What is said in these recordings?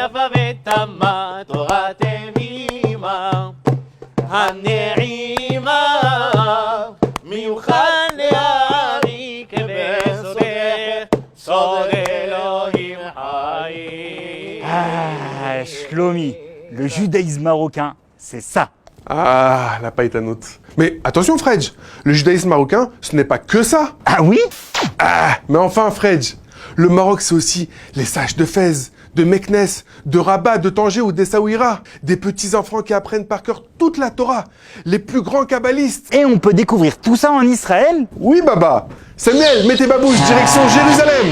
יפה ותמה, תורת אבימה, הנעימה, מיוחד לארי כבסודך, סוד אלוהים חיים. Ah, Shlomi, le judaïsme marocain, c'est ça. Ah, la païtanoute. Mais attention Fredj, le judaïsme marocain, ce n'est pas que ça. Ah oui? Ah, mais enfin Fredj, le Maroc c'est aussi les sages de Fès, de Meknès, de Rabat, de Tanger ou d'Essaouira, des petits enfants qui apprennent par cœur toute la Torah, les plus grands kabbalistes. Et on peut découvrir tout ça en Israël? Oui Baba, Samuel, mets tes babouches, direction Jérusalem.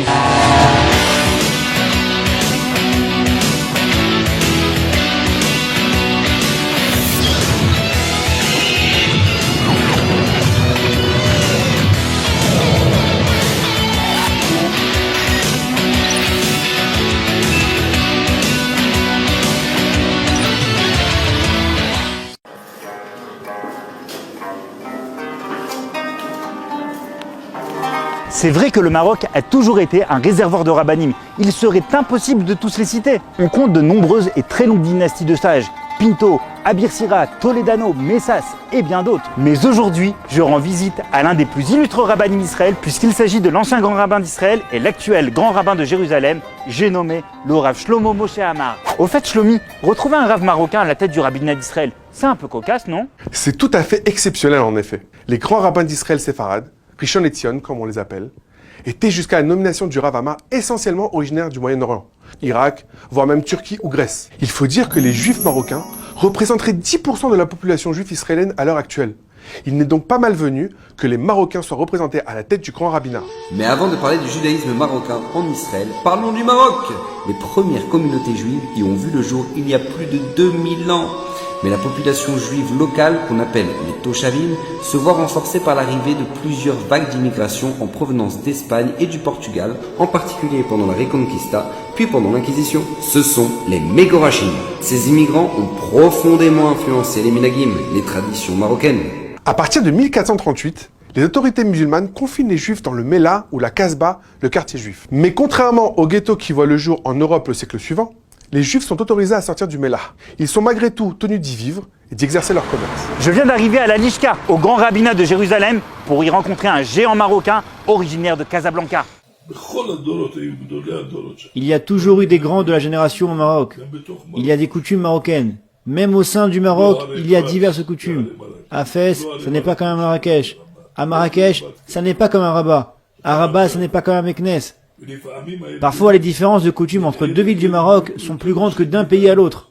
C'est vrai que le Maroc a toujours été un réservoir de rabbinim. Il serait impossible de tous les citer. On compte de nombreuses et très longues dynasties de sages. Pinto, Abir Sira, Toledano, Messas et bien d'autres. Mais aujourd'hui, je rends visite à l'un des plus illustres rabbinim d'Israël puisqu'il s'agit de l'ancien grand rabbin d'Israël et l'actuel grand rabbin de Jérusalem, j'ai nommé le Rav Shlomo Moshe Amar. Au fait, Shlomi, retrouver un Rav marocain à la tête du rabbinat d'Israël, c'est un peu cocasse, non? C'est tout à fait exceptionnel en effet. Les grands rabbins d'Israël séfarades, Rishon et Tzion, comme on les appelle, étaient jusqu'à la nomination du Rav Amar essentiellement originaires du Moyen-Orient, Irak, voire même Turquie ou Grèce. Il faut dire que les Juifs marocains représenteraient 10% de la population juive israélienne à l'heure actuelle. Il n'est donc pas malvenu que les Marocains soient représentés à la tête du grand rabbinat. Mais avant de parler du judaïsme marocain en Israël, parlons du Maroc. Les premières communautés juives y ont vu le jour il y a plus de 2000 ans. Mais la population juive locale, qu'on appelle les Toshavim, se voit renforcée par l'arrivée de plusieurs vagues d'immigration en provenance d'Espagne et du Portugal, en particulier pendant la Reconquista, puis pendant l'Inquisition. Ce sont les Megorachim. Ces immigrants ont profondément influencé les minagim, les traditions marocaines. À partir de 1438, les autorités musulmanes confinent les Juifs dans le Mela ou la Kasbah, le quartier juif. Mais contrairement aux ghettos qui voient le jour en Europe le siècle suivant, les Juifs sont autorisés à sortir du Mela. Ils sont malgré tout tenus d'y vivre et d'y exercer leur commerce. Je viens d'arriver à la Lishka, au grand rabbinat de Jérusalem, pour y rencontrer un géant marocain originaire de Casablanca. Il y a toujours eu des grands de la génération au Maroc. Il y a des coutumes marocaines. Même au sein du Maroc, il y a diverses coutumes. À Fès, ce n'est pas comme à Marrakech. À Marrakech, ça n'est pas comme à Rabat. À Rabat, ce n'est pas comme à Meknès. Parfois, les différences de coutumes entre deux villes du Maroc sont plus grandes que d'un pays à l'autre.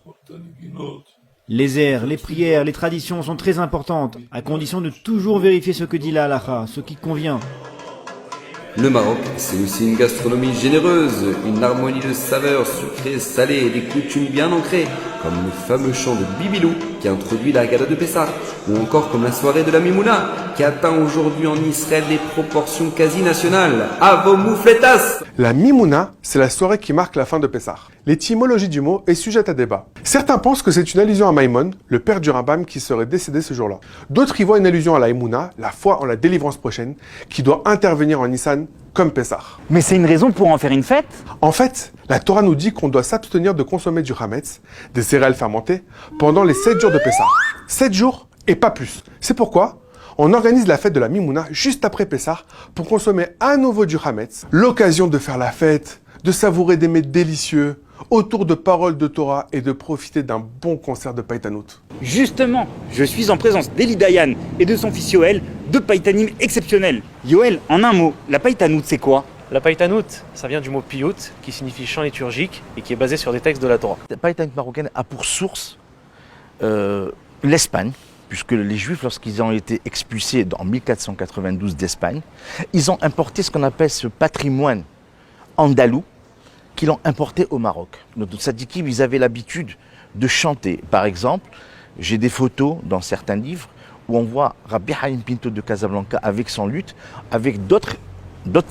Les airs, les prières, les traditions sont très importantes, à condition de toujours vérifier ce que dit la halakha, ce qui convient. Le Maroc, c'est aussi une gastronomie généreuse, une harmonie de saveurs sucrées, salées et des coutumes bien ancrées, comme le fameux chant de Bibilou qui a introduit la Haggadah de Pessah, ou encore comme la soirée de la Mimouna qui atteint aujourd'hui en Israël des proportions quasi nationales. À vos moufletas! La Mimouna, c'est la soirée qui marque la fin de Pessah. L'étymologie du mot est sujette à débat. Certains pensent que c'est une allusion à Maïmon, le père du Rambam qui serait décédé ce jour-là. D'autres y voient une allusion à la Emouna, la foi en la délivrance prochaine, qui doit intervenir en Nissan comme Pessah. Mais c'est une raison pour en faire une fête? En fait, la Torah nous dit qu'on doit s'abstenir de consommer du Hametz, des céréales fermentées, pendant les 7 jours de Pessah. 7 jours et pas plus. C'est pourquoi on organise la fête de la Mimouna juste après Pessah pour consommer à nouveau du Hametz. L'occasion de faire la fête, de savourer des mets délicieux, autour de paroles de Torah et de profiter d'un bon concert de païtanout. Justement, je suis en présence d'Eli Dayan et de son fils Yoel, deux païtanim exceptionnels. Yoel, en un mot, la païtanout c'est quoi? La païtanout, ça vient du mot piyut, qui signifie chant liturgique et qui est basé sur des textes de la Torah. La païtanout marocaine a pour source l'Espagne, puisque les Juifs, lorsqu'ils ont été expulsés en 1492 d'Espagne, ils ont importé ce qu'on appelle ce patrimoine andalou, qu'ils l'ont importé au Maroc. Donc, les tzadikim, ils avaient l'habitude de chanter. Par exemple, j'ai des photos dans certains livres où on voit Rabbi Haïm Pinto de Casablanca avec son luth, avec d'autres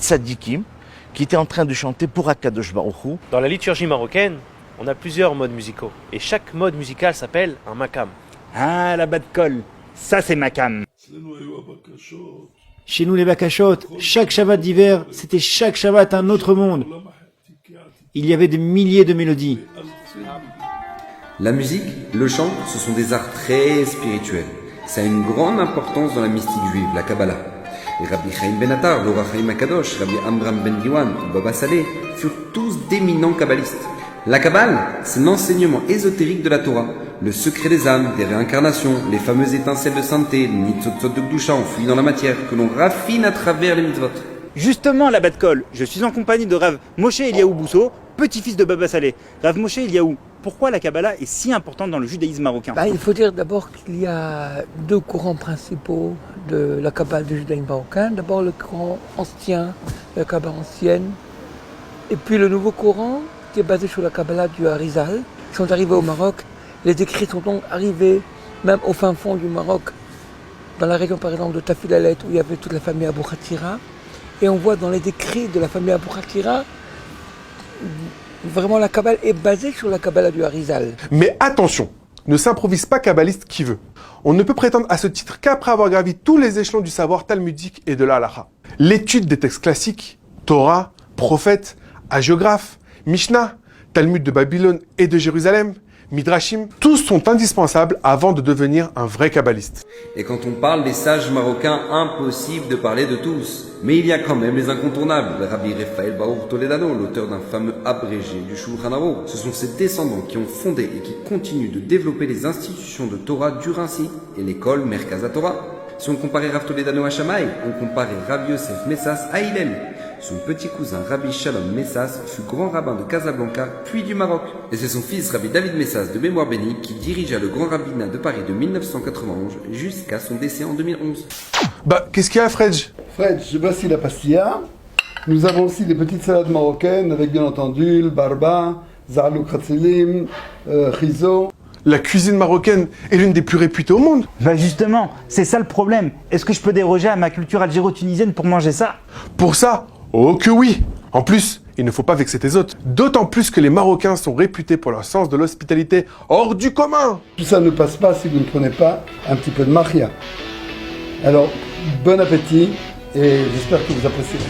tzadikim qui étaient en train de chanter pour Akadosh Baruch Hu. Dans la liturgie marocaine, on a plusieurs modes musicaux. Et chaque mode musical s'appelle un makam. Ah, la bat de colle, ça c'est Makam. Chez nous, les Bakashot, chaque Shabbat d'hiver, c'était chaque Shabbat un autre monde. Il y avait des milliers de mélodies. La musique, le chant, ce sont des arts très spirituels. Ça a une grande importance dans la mystique juive, la Kabbalah. Et Rabbi Chaim Ben Attar, l'Or HaChaim Akadosh, Rabbi Amram Ben Diwan ou Baba Saleh furent tous d'éminents kabbalistes. La Kabbale, c'est l'enseignement ésotérique de la Torah, le secret des âmes, des réincarnations, les fameuses étincelles de sainteté, les nitzotzot de Gdusha enfouies dans la matière, que l'on raffine à travers les mitzvot. Justement, la Bat-Kol, je suis en compagnie de Rav Moshe Eliaou Bousso, petit-fils de Baba Saleh. Rav Moshe Eliaou, pourquoi la Kabbalah est si importante dans le judaïsme marocain? Il faut dire d'abord qu'il y a deux courants principaux de la Kabbalah du judaïsme marocain. D'abord le courant ancien, la Kabbalah ancienne, et puis le nouveau courant qui est basé sur la Kabbalah du Harizal. Ils sont arrivés au Maroc, les écrits sont donc arrivés même au fin fond du Maroc, dans la région par exemple de Tafilalet où il y avait toute la famille Abou Khatira. Et on voit dans les écrits de la famille Abou Khatira, vraiment la Kabbalah est basée sur la Kabbalah du Harizal. Mais attention, ne s'improvise pas kabbaliste qui veut. On ne peut prétendre à ce titre qu'après avoir gravi tous les échelons du savoir talmudique et de la halakha. L'étude des textes classiques, Torah, prophètes, hagiographes, Mishnah, Talmud de Babylone et de Jérusalem, Midrashim, tous sont indispensables avant de devenir un vrai kabbaliste. Et quand on parle des sages marocains, impossible de parler de tous. Mais il y a quand même les incontournables. Rabbi Raphaël Baour Toledano, l'auteur d'un fameux abrégé du Shulchan Aruch. Ce sont ses descendants qui ont fondé et qui continuent de développer les institutions de Torah du Rinci et l'école Merkaz HaTorah. Si on comparait Rav Toledano à Shammai, on comparait Rabbi Yosef Messas à Hillel. Son petit cousin Rabbi Shalom Messas fut grand rabbin de Casablanca, puis du Maroc. Et c'est son fils Rabbi David Messas de mémoire bénie qui dirigea le grand rabbinat de Paris de 1991 jusqu'à son décès en 2011. Qu'est-ce qu'il y a, Fredj? Fred, voici la pastilla. Nous avons aussi des petites salades marocaines avec bien entendu le barba, zarlouk khatzilim, chizo. La cuisine marocaine est l'une des plus réputées au monde. Justement, c'est ça le problème. Est-ce que je peux déroger à ma culture algéro-tunisienne pour manger ça? Pour ça, oh que oui. En plus, il ne faut pas vexer tes hôtes. D'autant plus que les Marocains sont réputés pour leur sens de l'hospitalité hors du commun. Tout ça ne passe pas si vous ne prenez pas un petit peu de mahia. Alors, bon appétit et j'espère que vous apprécierez.